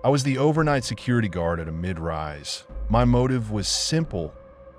I was the overnight security guard at a mid-rise. My motive was simple: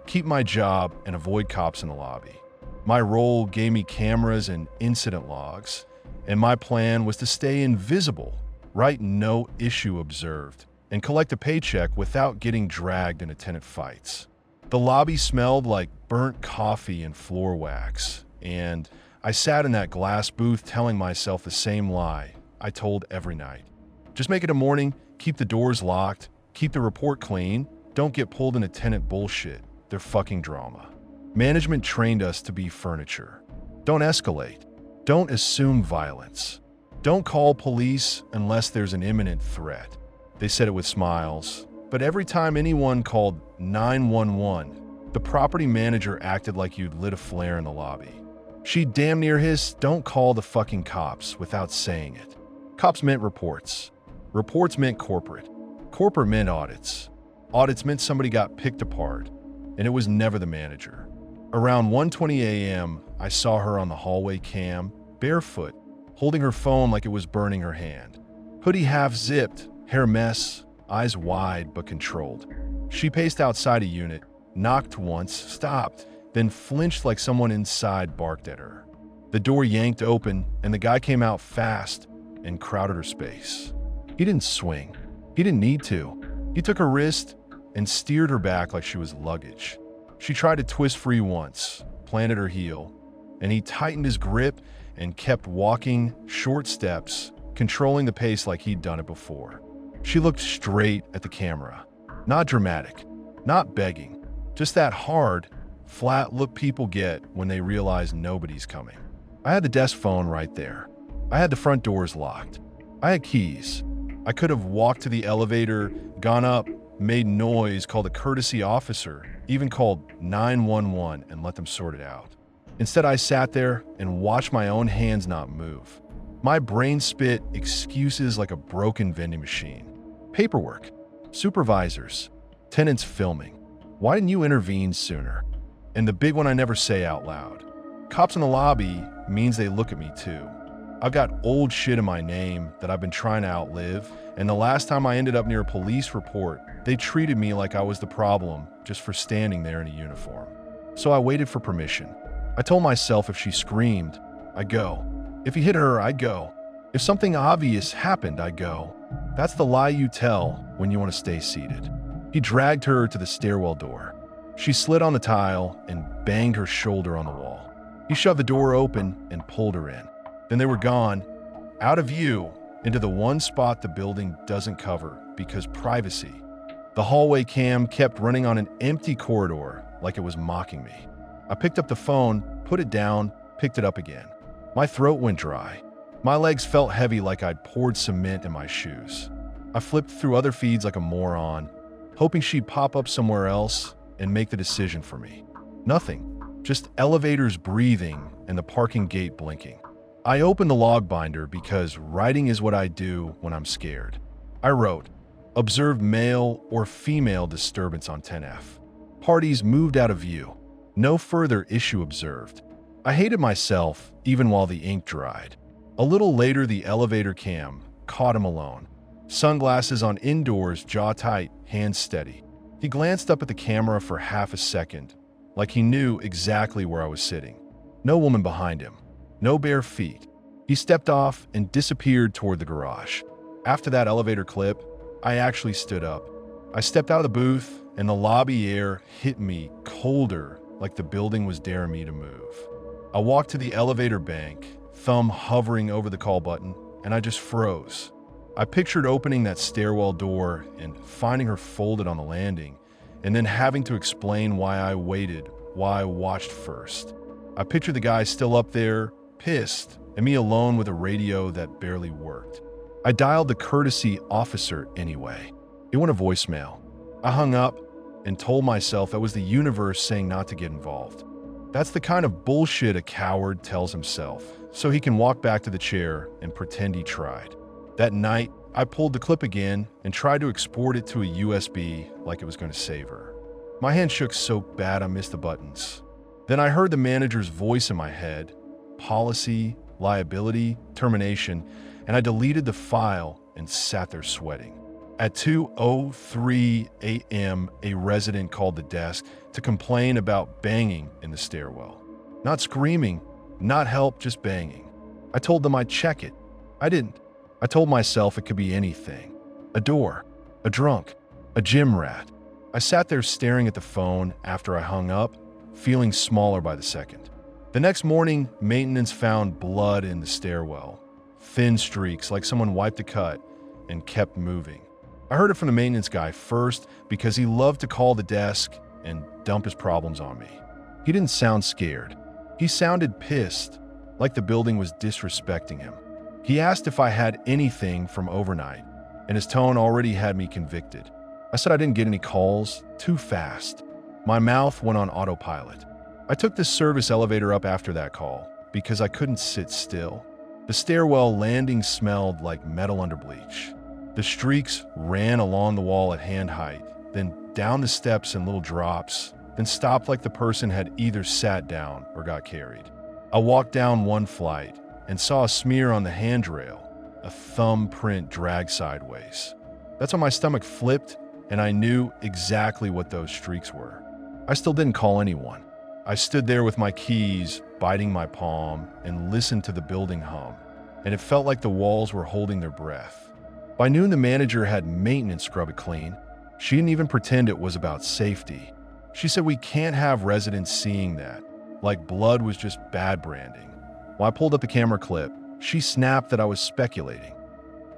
keep my job and avoid cops in the lobby. My role gave me cameras and incident logs, and my plan was to stay invisible, write "no issue observed," and collect a paycheck without getting dragged into tenant fights. The lobby smelled like burnt coffee and floor wax, and I sat in that glass booth telling myself the same lie I told every night. Just make it a morning, keep the doors locked, keep the report clean, don't get pulled into tenant bullshit. They're fucking drama. Management trained us to be furniture. Don't escalate. Don't assume violence. Don't call police unless there's an imminent threat. They said it with smiles, but every time anyone called 911, the property manager acted like you'd lit a flare in the lobby. She'd damn near hiss, "Don't call the fucking cops," without saying it. Cops meant reports. Reports meant corporate. Corporate meant audits. Audits meant somebody got picked apart, and it was never the manager. Around 1:20 a.m., I saw her on the hallway cam, barefoot, holding her phone like it was burning her hand. Hoodie half-zipped, hair mess, eyes wide but controlled. She paced outside a unit, knocked once, stopped, then flinched like someone inside barked at her. The door yanked open, and the guy came out fast and crowded her space. He didn't swing. He didn't need to. He took her wrist and steered her back like she was luggage. She tried to twist free once, planted her heel, and he tightened his grip and kept walking short steps, controlling the pace like he'd done it before. She looked straight at the camera. Not dramatic, not begging, just that hard, flat look people get when they realize nobody's coming. I had the desk phone right there. I had the front doors locked. I had keys. I could have walked to the elevator, gone up, made noise, called a courtesy officer, even called 911 and let them sort it out. Instead, I sat there and watched my own hands not move. My brain spit excuses like a broken vending machine. Paperwork, supervisors, tenants filming. Why didn't you intervene sooner? And the big one I never say out loud. Cops in the lobby means they look at me too. I've got old shit in my name that I've been trying to outlive, and the last time I ended up near a police report, they treated me like I was the problem just for standing there in a uniform. So I waited for permission. I told myself if she screamed, I'd go. If he hit her, I'd go. If something obvious happened, I'd go. That's the lie you tell when you want to stay seated. He dragged her to the stairwell door. She slid on the tile and banged her shoulder on the wall. He shoved the door open and pulled her in. Then they were gone, out of view, into the one spot the building doesn't cover because privacy. The hallway cam kept running on an empty corridor like it was mocking me. I picked up the phone, put it down, picked it up again. My throat went dry. My legs felt heavy like I'd poured cement in my shoes. I flipped through other feeds like a moron, hoping she'd pop up somewhere else and make the decision for me. Nothing, just elevators breathing and the parking gate blinking. I opened the log binder because writing is what I do when I'm scared. I wrote, observed male or female disturbance on 10F. Parties moved out of view. No further issue observed. I hated myself even while the ink dried. A little later, the elevator cam caught him alone. Sunglasses on indoors, jaw tight, hands steady. He glanced up at the camera for half a second, like he knew exactly where I was sitting. No woman behind him. No bare feet. He stepped off and disappeared toward the garage. After that elevator clip, I actually stood up. I stepped out of the booth, and the lobby air hit me colder, like the building was daring me to move. I walked to the elevator bank, thumb hovering over the call button, and I just froze. I pictured opening that stairwell door and finding her folded on the landing, and then having to explain why I waited, why I watched first. I pictured the guy still up there, pissed, and me alone with a radio that barely worked. I dialed the courtesy officer anyway. It went to voicemail. I hung up and told myself that was the universe saying not to get involved. That's the kind of bullshit a coward tells himself, so he can walk back to the chair and pretend he tried. That night, I pulled the clip again and tried to export it to a USB like it was going to save her. My hand shook so bad I missed the buttons. Then I heard the manager's voice in my head, policy, liability, termination, and I deleted the file and sat there sweating. At 2:03 a.m., a resident called the desk to complain about banging in the stairwell. Not screaming, not help, just banging. I told them I'd check it. I didn't. I told myself it could be anything. A door, a drunk, a gym rat. I sat there staring at the phone after I hung up, feeling smaller by the second. The next morning, maintenance found blood in the stairwell. Thin streaks like someone wiped a cut and kept moving. I heard it from the maintenance guy first because he loved to call the desk and dump his problems on me. He didn't sound scared. He sounded pissed, like the building was disrespecting him. He asked if I had anything from overnight, and his tone already had me convicted. I said I didn't get any calls, too fast. My mouth went on autopilot. I took the service elevator up after that call because I couldn't sit still. The stairwell landing smelled like metal under bleach. The streaks ran along the wall at hand height, then down the steps in little drops, then stopped like the person had either sat down or got carried. I walked down one flight and saw a smear on the handrail, a thumbprint dragged sideways. That's when my stomach flipped and I knew exactly what those streaks were. I still didn't call anyone. I stood there with my keys, biting my palm, and listened to the building hum, and it felt like the walls were holding their breath. By noon, the manager had maintenance scrub it clean. She didn't even pretend it was about safety. She said we can't have residents seeing that, like blood was just bad branding. When I pulled up the camera clip, she snapped that I was speculating.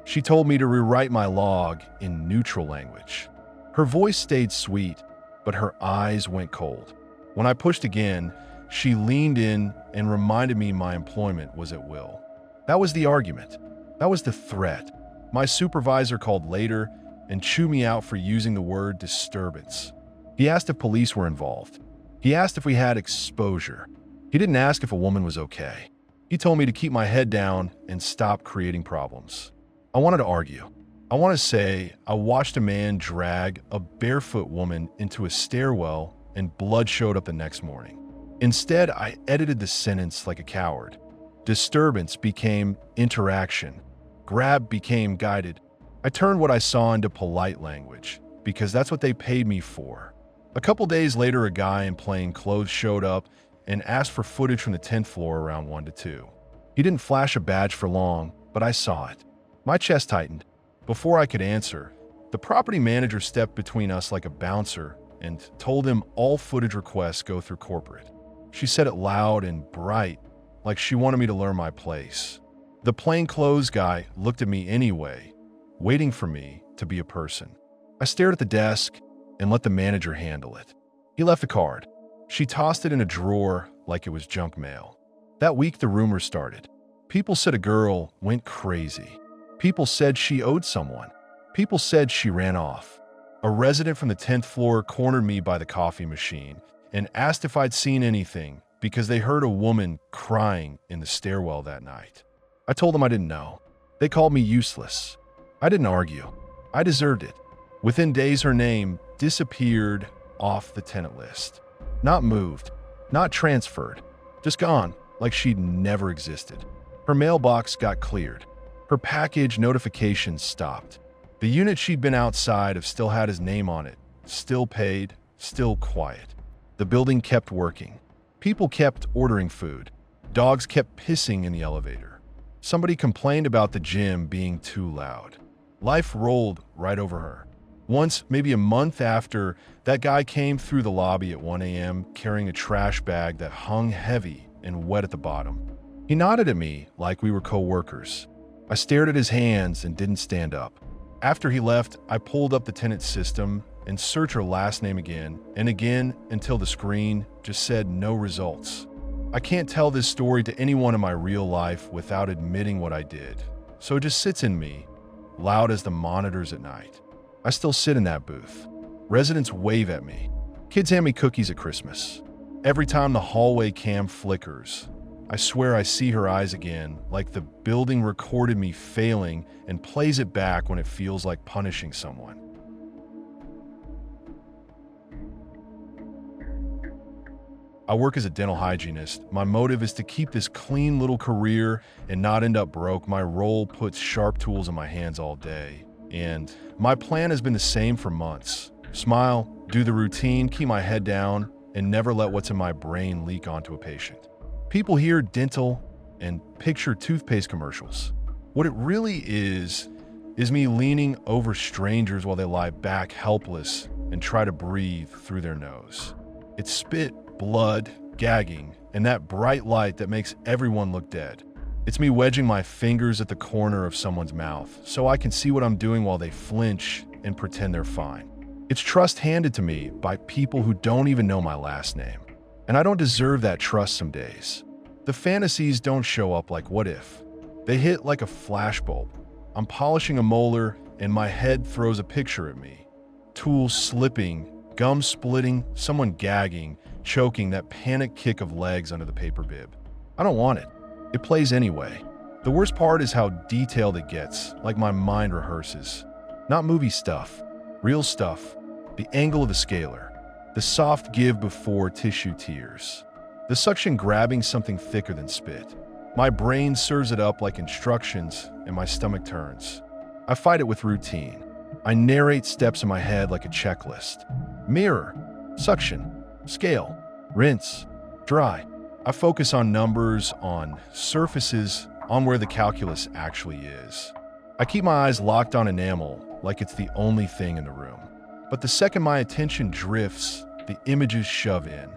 She told me to rewrite my log in neutral language. Her voice stayed sweet, but her eyes went cold. When I pushed again, she leaned in and reminded me my employment was at will. That was the argument. That was the threat. My supervisor called later and chewed me out for using the word disturbance. He asked if police were involved. He asked if we had exposure. He didn't ask if a woman was okay. He told me to keep my head down and stop creating problems. I wanted to argue. I want to say I watched a man drag a barefoot woman into a stairwell and blood showed up the next morning. Instead, I edited the sentence like a coward. Disturbance became interaction. Grab became guided. I turned what I saw into polite language because that's what they paid me for. A couple days later, a guy in plain clothes showed up and asked for footage from the 10th floor around 1 to 2. He didn't flash a badge for long, but I saw it. My chest tightened. Before I could answer, the property manager stepped between us like a bouncer and told him all footage requests go through corporate. She said it loud and bright, like she wanted me to learn my place. The plainclothes guy looked at me anyway, waiting for me to be a person. I stared at the desk and let the manager handle it. He left a card. She tossed it in a drawer like it was junk mail. That week, the rumors started. People said a girl went crazy. People said she owed someone. People said she ran off. A resident from the 10th floor cornered me by the coffee machine and asked if I'd seen anything because they heard a woman crying in the stairwell that night. I told them I didn't know. They called me useless. I didn't argue. I deserved it. Within days, her name disappeared off the tenant list. Not moved, not transferred, just gone like she'd never existed. Her mailbox got cleared. Her package notifications stopped. The unit she'd been outside of still had his name on it, still paid, still quiet. The building kept working. People kept ordering food. Dogs kept pissing in the elevator. Somebody complained about the gym being too loud. Life rolled right over her. Once, maybe a month after, that guy came through the lobby at 1 a.m. carrying a trash bag that hung heavy and wet at the bottom. He nodded at me like we were co-workers. I stared at his hands and didn't stand up. After he left, I pulled up the tenant system and searched her last name again and again until the screen just said no results. I can't tell this story to anyone in my real life without admitting what I did, so it just sits in me, loud as the monitors at night. I still sit in that booth. Residents wave at me. Kids hand me cookies at Christmas. Every time the hallway cam flickers, I swear I see her eyes again, like the building recorded me failing and plays it back when it feels like punishing someone. I work as a dental hygienist. My motive is to keep this clean little career and not end up broke. My role puts sharp tools in my hands all day. And my plan has been the same for months. Smile, do the routine, keep my head down, and never let what's in my brain leak onto a patient. People hear dental and picture toothpaste commercials. What it really is me leaning over strangers while they lie back helpless and try to breathe through their nose. It's spit, blood, gagging, and that bright light that makes everyone look dead. It's me wedging my fingers at the corner of someone's mouth so I can see what I'm doing while they flinch and pretend they're fine. It's trust handed to me by people who don't even know my last name. And I don't deserve that trust some days. The fantasies don't show up like what if. They hit like a flashbulb. I'm polishing a molar and my head throws a picture at me. Tools slipping, gum splitting, someone gagging, choking, that panic kick of legs under the paper bib. I don't want it. It plays anyway. The worst part is how detailed it gets, like my mind rehearses. Not movie stuff, real stuff. The angle of the scaler, the soft give before tissue tears, the suction grabbing something thicker than spit. My brain serves it up like instructions and my stomach turns. I fight it with routine. I narrate steps in my head like a checklist. Mirror, suction, scale, rinse, dry. I focus on numbers, on surfaces, on where the calculus actually is. I keep my eyes locked on enamel like it's the only thing in the room. But the second my attention drifts, the images shove in.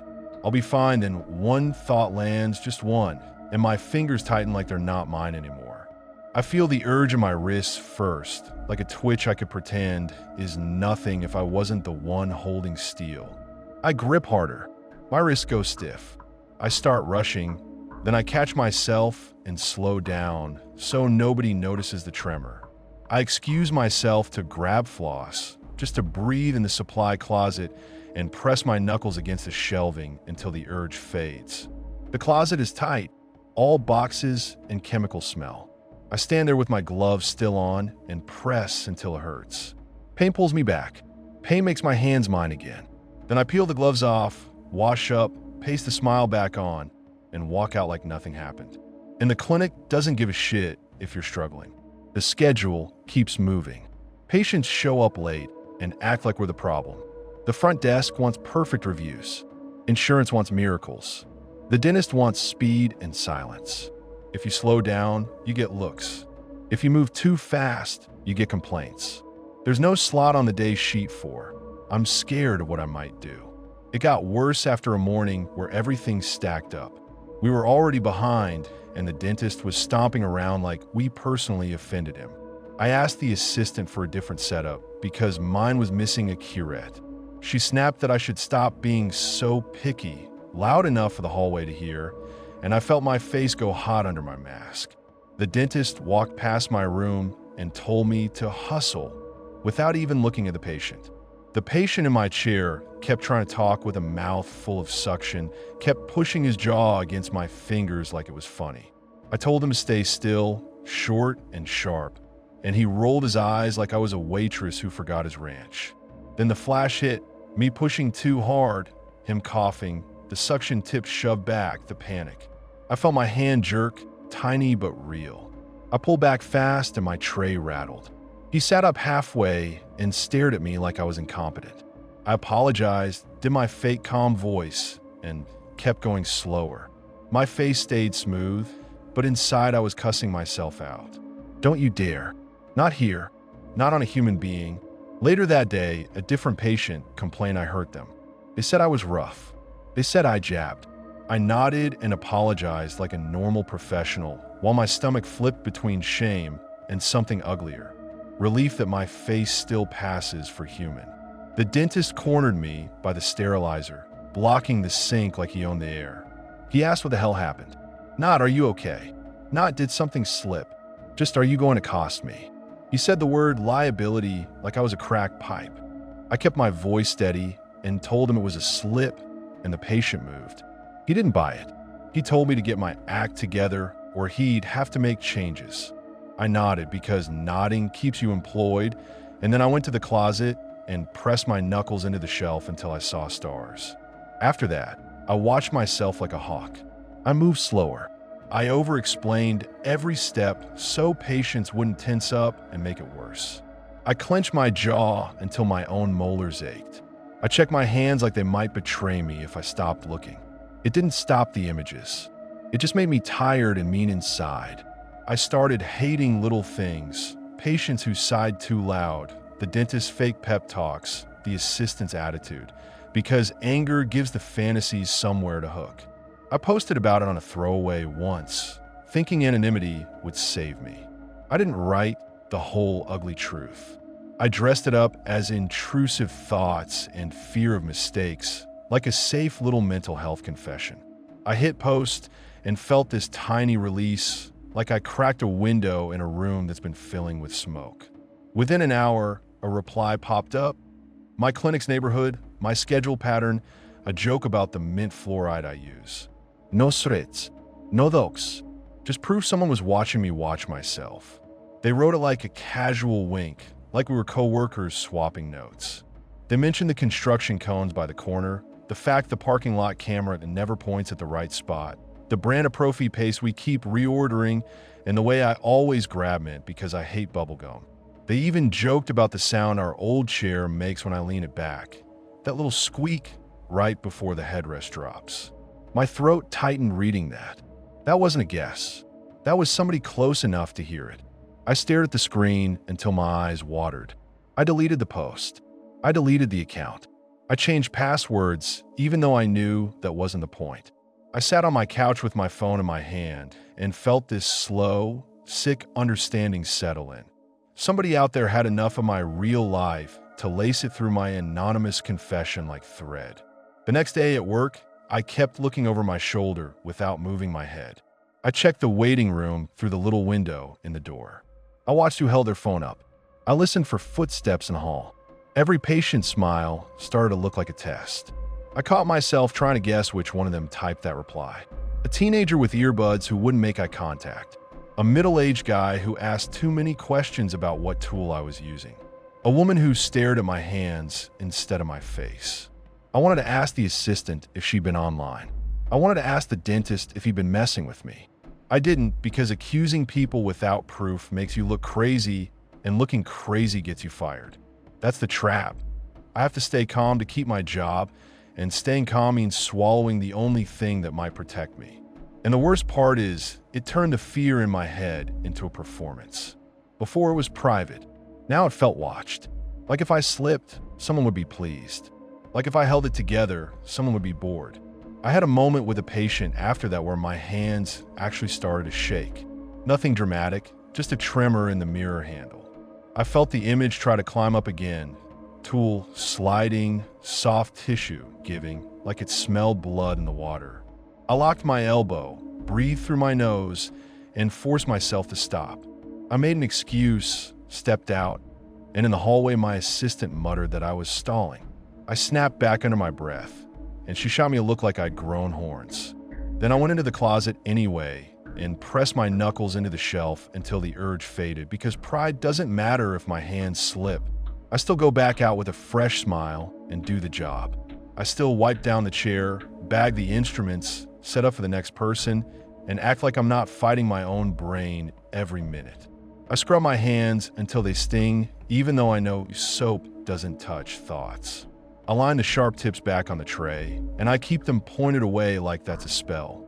I'll be fine, then one thought lands, just one, and my fingers tighten like they're not mine anymore. I feel the urge in my wrists first, like a twitch I could pretend is nothing if I wasn't the one holding steel. I grip harder. My wrists go stiff. I start rushing, then I catch myself and slow down so nobody notices the tremor. I excuse myself to grab floss, just to breathe in the supply closet and press my knuckles against the shelving until the urge fades. The closet is tight, all boxes and chemical smell. I stand there with my gloves still on and press until it hurts. Pain pulls me back. Pain makes my hands mine again. Then I peel the gloves off, wash up, paste the smile back on, and walk out like nothing happened. And the clinic doesn't give a shit if you're struggling. The schedule keeps moving. Patients show up late and act like we're the problem. The front desk wants perfect reviews. Insurance wants miracles. The dentist wants speed and silence. If you slow down, you get looks. If you move too fast, you get complaints. There's no slot on the day sheet for. I'm scared of what I might do. It got worse after a morning where everything stacked up. We were already behind, and the dentist was stomping around like we personally offended him. I asked the assistant for a different setup because mine was missing a curette. She snapped that I should stop being so picky, loud enough for the hallway to hear, and I felt my face go hot under my mask. The dentist walked past my room and told me to hustle without even looking at the patient. The patient in my chair kept trying to talk with a mouth full of suction, kept pushing his jaw against my fingers like it was funny. I told him to stay still, short and sharp, and he rolled his eyes like I was a waitress who forgot his ranch. Then the flash hit, me pushing too hard, him coughing, the suction tip shoved back, the panic. I felt my hand jerk, tiny but real. I pulled back fast and my tray rattled. He sat up halfway and stared at me like I was incompetent. I apologized, did my fake calm voice, and kept going slower. My face stayed smooth, but inside I was cussing myself out. Don't you dare. Not here. Not on a human being. Later that day, a different patient complained I hurt them. They said I was rough. They said I jabbed. I nodded and apologized like a normal professional, while my stomach flipped between shame and something uglier. Relief that my face still passes for human. The dentist cornered me by the sterilizer, blocking the sink like he owned the air. He asked what the hell happened. Not, are you okay? Not, did something slip? Just, are you going to cost me? He said the word liability like I was a cracked pipe. I kept my voice steady and told him it was a slip and the patient moved. He didn't buy it. He told me to get my act together or he'd have to make changes. I nodded because nodding keeps you employed, and then I went to the closet and pressed my knuckles into the shelf until I saw stars. After that, I watched myself like a hawk. I moved slower. I over-explained every step so patients wouldn't tense up and make it worse. I clenched my jaw until my own molars ached. I checked my hands like they might betray me if I stopped looking. It didn't stop the images. It just made me tired and mean inside. I started hating little things, patients who sighed too loud, the dentist's fake pep talks, the assistant's attitude, because anger gives the fantasies somewhere to hook. I posted about it on a throwaway once, thinking anonymity would save me. I didn't write the whole ugly truth. I dressed it up as intrusive thoughts and fear of mistakes, like a safe little mental health confession. I hit post and felt this tiny release, like I cracked a window in a room that's been filling with smoke. Within an hour, a reply popped up. My clinic's neighborhood, my schedule pattern, a joke about the mint fluoride I use. No threats, no dokes. Just proof someone was watching me watch myself. They wrote it like a casual wink, like we were co-workers swapping notes. They mentioned the construction cones by the corner, the fact the parking lot camera never points at the right spot, the brand of Profi paste we keep reordering, and the way I always grab mint because I hate bubblegum. They even joked about the sound our old chair makes when I lean it back, that little squeak right before the headrest drops. My throat tightened reading that. That wasn't a guess. That was somebody close enough to hear it. I stared at the screen until my eyes watered. I deleted the post. I deleted the account. I changed passwords, even though I knew that wasn't the point. I sat on my couch with my phone in my hand and felt this slow, sick understanding settle in. Somebody out there had enough of my real life to lace it through my anonymous confession like thread. The next day at work, I kept looking over my shoulder without moving my head. I checked the waiting room through the little window in the door. I watched who held their phone up. I listened for footsteps in the hall. Every patient's smile started to look like a test. I caught myself trying to guess which one of them typed that reply. A teenager with earbuds who wouldn't make eye contact. A middle-aged guy who asked too many questions about what tool I was using. A woman who stared at my hands instead of my face. I wanted to ask the assistant if she'd been online. I wanted to ask the dentist if he'd been messing with me. I didn't, because accusing people without proof makes you look crazy, and looking crazy gets you fired. That's the trap. I have to stay calm to keep my job, and staying calm means swallowing the only thing that might protect me. And the worst part is, it turned the fear in my head into a performance. Before it was private. Now it felt watched. Like if I slipped, someone would be pleased. Like if I held it together, someone would be bored. I had a moment with a patient after that where my hands actually started to shake. Nothing dramatic, just a tremor in the mirror handle. I felt the image try to climb up again. Tool sliding, soft tissue giving, like it smelled blood in the water. I locked my elbow, breathed through my nose, and forced myself to stop. I made an excuse, stepped out, and in the hallway my assistant muttered that I was stalling. I snapped back under my breath, and she shot me a look like I'd grown horns. Then I went into the closet anyway and pressed my knuckles into the shelf until the urge faded, because pride doesn't matter if my hands slip. I still go back out with a fresh smile and do the job. I still wipe down the chair, bag the instruments, set up for the next person, and act like I'm not fighting my own brain every minute. I scrub my hands until they sting, even though I know soap doesn't touch thoughts. I line the sharp tips back on the tray, and I keep them pointed away like that's a spell.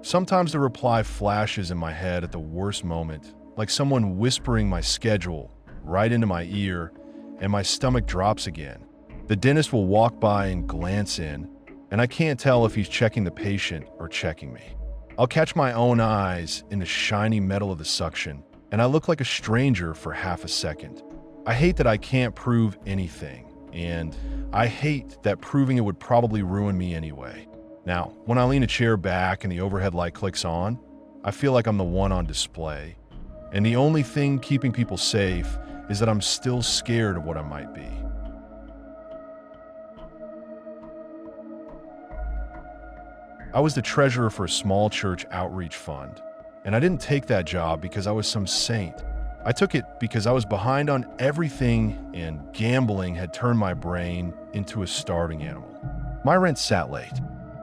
Sometimes the reply flashes in my head at the worst moment, like someone whispering my schedule right into my ear, and my stomach drops again. The dentist will walk by and glance in, and I can't tell if he's checking the patient or checking me. I'll catch my own eyes in the shiny metal of the suction, and I look like a stranger for half a second. I hate that I can't prove anything, and I hate that proving it would probably ruin me anyway. Now, when I lean a chair back and the overhead light clicks on, I feel like I'm the one on display, and the only thing keeping people safe is that I'm still scared of what I might be. I was the treasurer for a small church outreach fund, and I didn't take that job because I was some saint. I took it because I was behind on everything, and gambling had turned my brain into a starving animal. My rent sat late.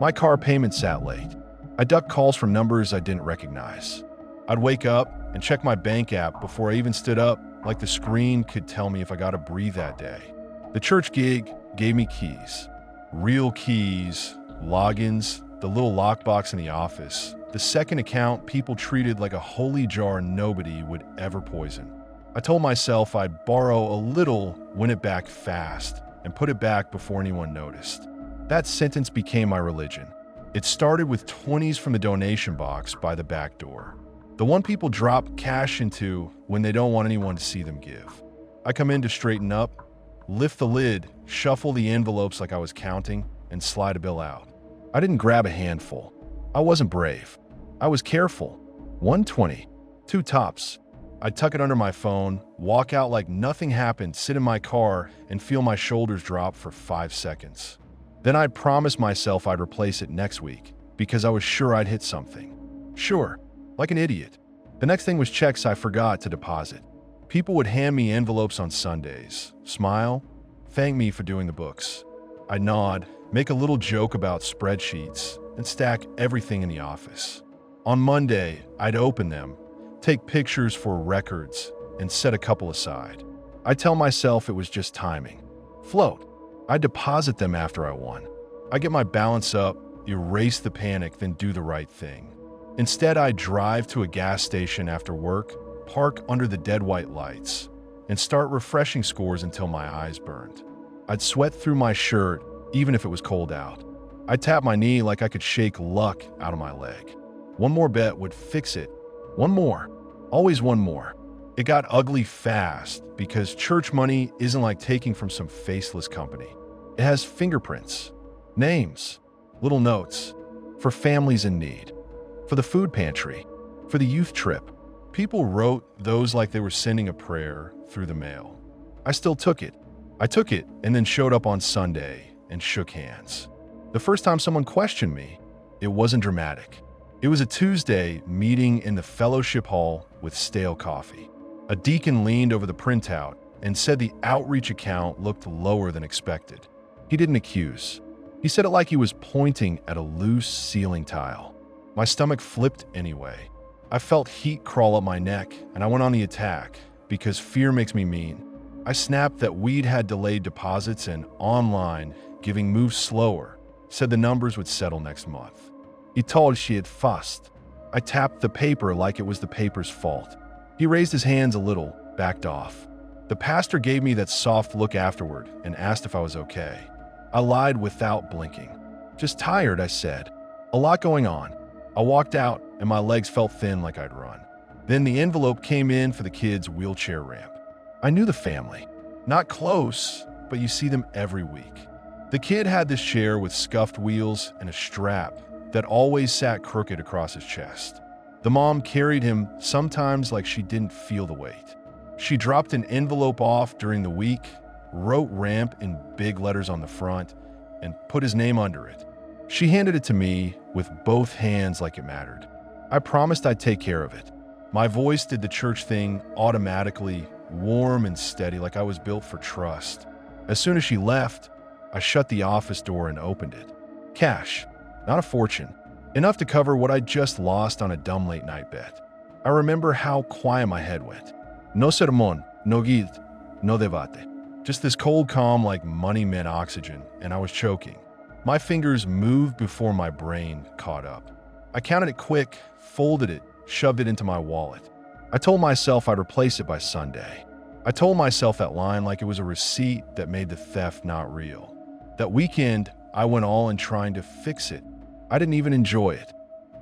My car payment sat late. I ducked calls from numbers I didn't recognize. I'd wake up and check my bank app before I even stood up like the screen could tell me if I got to breathe that day. The church gig gave me keys. Real keys, logins, the little lockbox in the office. The second account people treated like a holy jar nobody would ever poison. I told myself I'd borrow a little, win it back fast, and put it back before anyone noticed. That sentence became my religion. It started with 20s from the donation box by the back door. The one people drop cash into when they don't want anyone to see them give. I come in to straighten up, lift the lid, shuffle the envelopes like I was counting, and slide a bill out. I didn't grab a handful. I wasn't brave. I was careful. 120, 2 tops. I'd tuck it under my phone, walk out like nothing happened, sit in my car, and feel my shoulders drop for 5 seconds. Then I'd promise myself I'd replace it next week because I was sure I'd hit something. Sure, like an idiot. The next thing was checks I forgot to deposit. People would hand me envelopes on Sundays, smile, thank me for doing the books. I'd nod, make a little joke about spreadsheets, and stack everything in the office. On Monday, I'd open them, take pictures for records, and set a couple aside. I'd tell myself it was just timing. Float. I'd deposit them after I won. I'd get my balance up, erase the panic, then do the right thing. Instead, I'd drive to a gas station after work, park under the dead white lights, and start refreshing scores until my eyes burned. I'd sweat through my shirt, even if it was cold out. I'd tap my knee like I could shake luck out of my leg. One more bet would fix it. One more. Always one more. It got ugly fast because church money isn't like taking from some faceless company. It has fingerprints, names, little notes, for families in need, for the food pantry, for the youth trip. People wrote those like they were sending a prayer through the mail. I still took it. I took it and then showed up on Sunday and shook hands. The first time someone questioned me, it wasn't dramatic. It was a Tuesday meeting in the fellowship hall with stale coffee. A deacon leaned over the printout and said the outreach account looked lower than expected. He didn't accuse. He said it like he was pointing at a loose ceiling tile. My stomach flipped anyway. I felt heat crawl up my neck, and I went on the attack because fear makes me mean. I snapped that we'd had delayed deposits and online giving moved slower, said the numbers would settle next month. He told she had fussed. I tapped the paper like it was the paper's fault. He raised his hands a little, backed off. The pastor gave me that soft look afterward and asked if I was okay. I lied without blinking. Just tired, I said. A lot going on. I walked out and my legs felt thin like I'd run. Then the envelope came in for the kids' wheelchair ramp. I knew the family. Not close, but you see them every week. The kid had this chair with scuffed wheels and a strap that always sat crooked across his chest. The mom carried him sometimes like she didn't feel the weight. She dropped an envelope off during the week, wrote ramp in big letters on the front, and put his name under it. She handed it to me with both hands like it mattered. I promised I'd take care of it. My voice did the church thing automatically, warm and steady like I was built for trust. As soon as she left, I shut the office door and opened it. Cash, not a fortune. Enough to cover what I just lost on a dumb late night bet. I remember how quiet my head went. No sermon, no guilt, no debate. Just this cold calm like money meant oxygen, and I was choking. My fingers moved before my brain caught up. I counted it quick, folded it, shoved it into my wallet. I told myself I'd replace it by Sunday. I told myself that line like it was a receipt that made the theft not real. That weekend, I went all in trying to fix it. I didn't even enjoy it.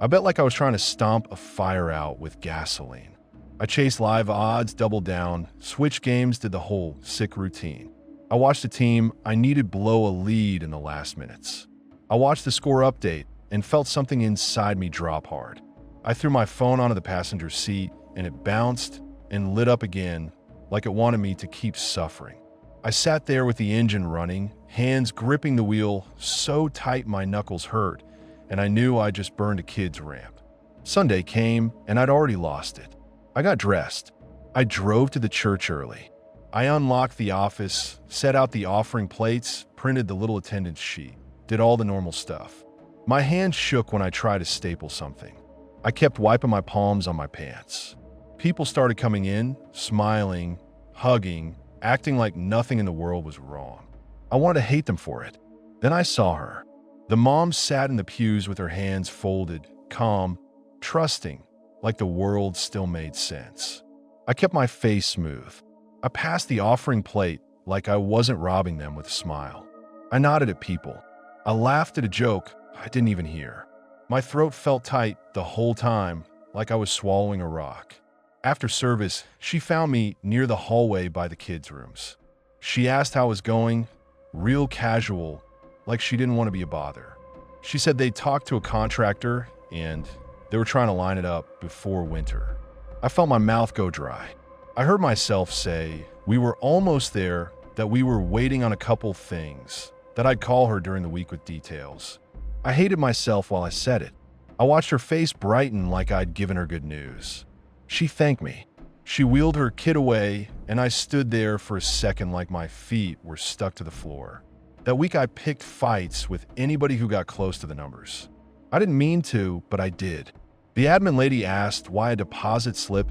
I bet like I was trying to stomp a fire out with gasoline. I chased live odds, doubled down, switched games, did the whole sick routine. I watched a team I needed blow a lead in the last minutes. I watched the score update and felt something inside me drop hard. I threw my phone onto the passenger seat and it bounced and lit up again like it wanted me to keep suffering. I sat there with the engine running, hands gripping the wheel so tight my knuckles hurt, and I knew I just burned a kid's ramp. Sunday came, and I'd already lost it. I got dressed. I drove to the church early. I unlocked the office, set out the offering plates, printed the little attendance sheet, did all the normal stuff. My hands shook when I tried to staple something. I kept wiping my palms on my pants. People started coming in, smiling, hugging, acting like nothing in the world was wrong. I wanted to hate them for it. Then I saw her. The mom sat in the pews with her hands folded, calm, trusting, like the world still made sense. I kept my face smooth. I passed the offering plate like I wasn't robbing them with a smile. I nodded at people. I laughed at a joke I didn't even hear. My throat felt tight the whole time, like I was swallowing a rock. After service, she found me near the hallway by the kids' rooms. She asked how I was going, real casual, like she didn't want to be a bother. She said they'd talked to a contractor and they were trying to line it up before winter. I felt my mouth go dry. I heard myself say we were almost there, that we were waiting on a couple things, that I'd call her during the week with details. I hated myself while I said it. I watched her face brighten like I'd given her good news. She thanked me. She wheeled her kid away, and I stood there for a second like my feet were stuck to the floor. That week I picked fights with anybody who got close to the numbers. I didn't mean to, but I did. The admin lady asked why a deposit slip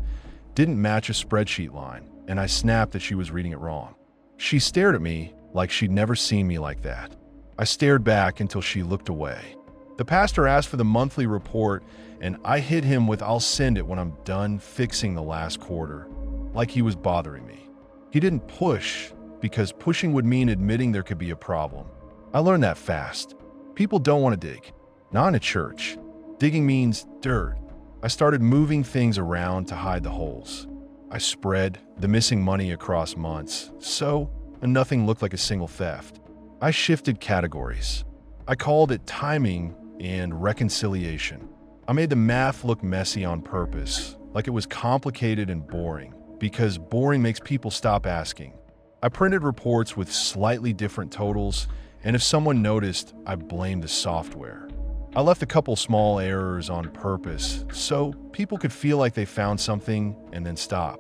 didn't match a spreadsheet line, and I snapped that she was reading it wrong. She stared at me like she'd never seen me like that. I stared back until she looked away. The pastor asked for the monthly report, and I hit him with "I'll send it when I'm done fixing the last quarter," like he was bothering me. He didn't push, because pushing would mean admitting there could be a problem. I learned that fast. People don't want to dig. Not in a church. Digging means dirt. I started moving things around to hide the holes. I spread the missing money across months, so nothing looked like a single theft. I shifted categories. I called it timing and reconciliation. I made the math look messy on purpose, like it was complicated and boring, because boring makes people stop asking. I printed reports with slightly different totals, and if someone noticed, I blamed the software. I left a couple small errors on purpose, so people could feel like they found something and then stop.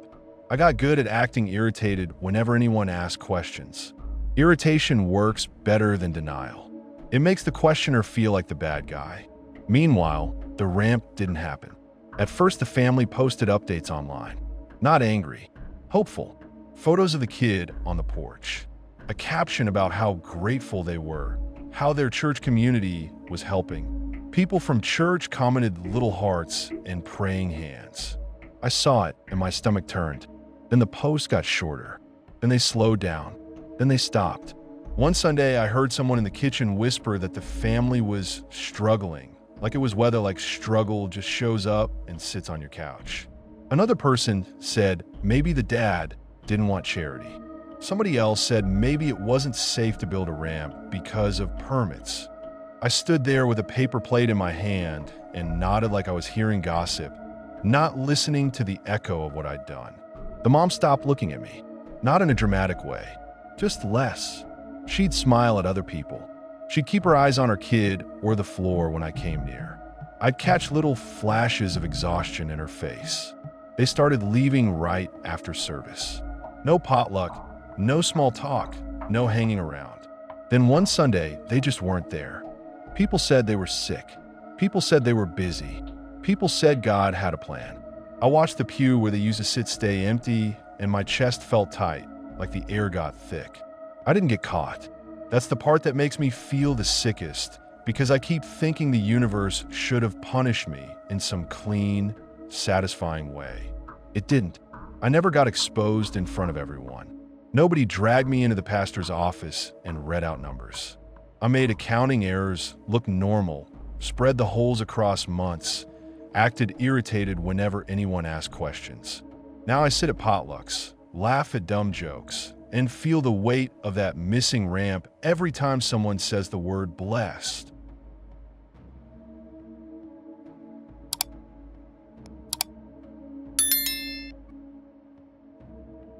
I got good at acting irritated whenever anyone asked questions. Irritation works better than denial. It makes the questioner feel like the bad guy. Meanwhile, the ramp didn't happen. At first, the family posted updates online. Not angry, hopeful. Photos of the kid on the porch. A caption about how grateful they were, how their church community was helping. People from church commented little hearts and praying hands. I saw it and my stomach turned. Then the posts got shorter. Then they slowed down. Then they stopped. One Sunday, I heard someone in the kitchen whisper that the family was struggling, like it was weather, like struggle just shows up and sits on your couch. Another person said maybe the dad didn't want charity. Somebody else said maybe it wasn't safe to build a ramp because of permits. I stood there with a paper plate in my hand and nodded like I was hearing gossip, not listening to the echo of what I'd done. The mom stopped looking at me, not in a dramatic way, just less. She'd smile at other people. She'd keep her eyes on her kid or the floor when I came near. I'd catch little flashes of exhaustion in her face. They started leaving right after service. No potluck, no small talk, no hanging around. Then one Sunday, they just weren't there. People said they were sick. People said they were busy. People said God had a plan. I watched the pew where they used to sit stay empty, and my chest felt tight, like the air got thick. I didn't get caught. That's the part that makes me feel the sickest, because I keep thinking the universe should have punished me in some clean, satisfying way. It didn't. I never got exposed in front of everyone. Nobody dragged me into the pastor's office and read out numbers. I made accounting errors look normal, spread the holes across months, acted irritated whenever anyone asked questions. Now I sit at potlucks, laugh at dumb jokes, and feel the weight of that missing ramp every time someone says the word blessed.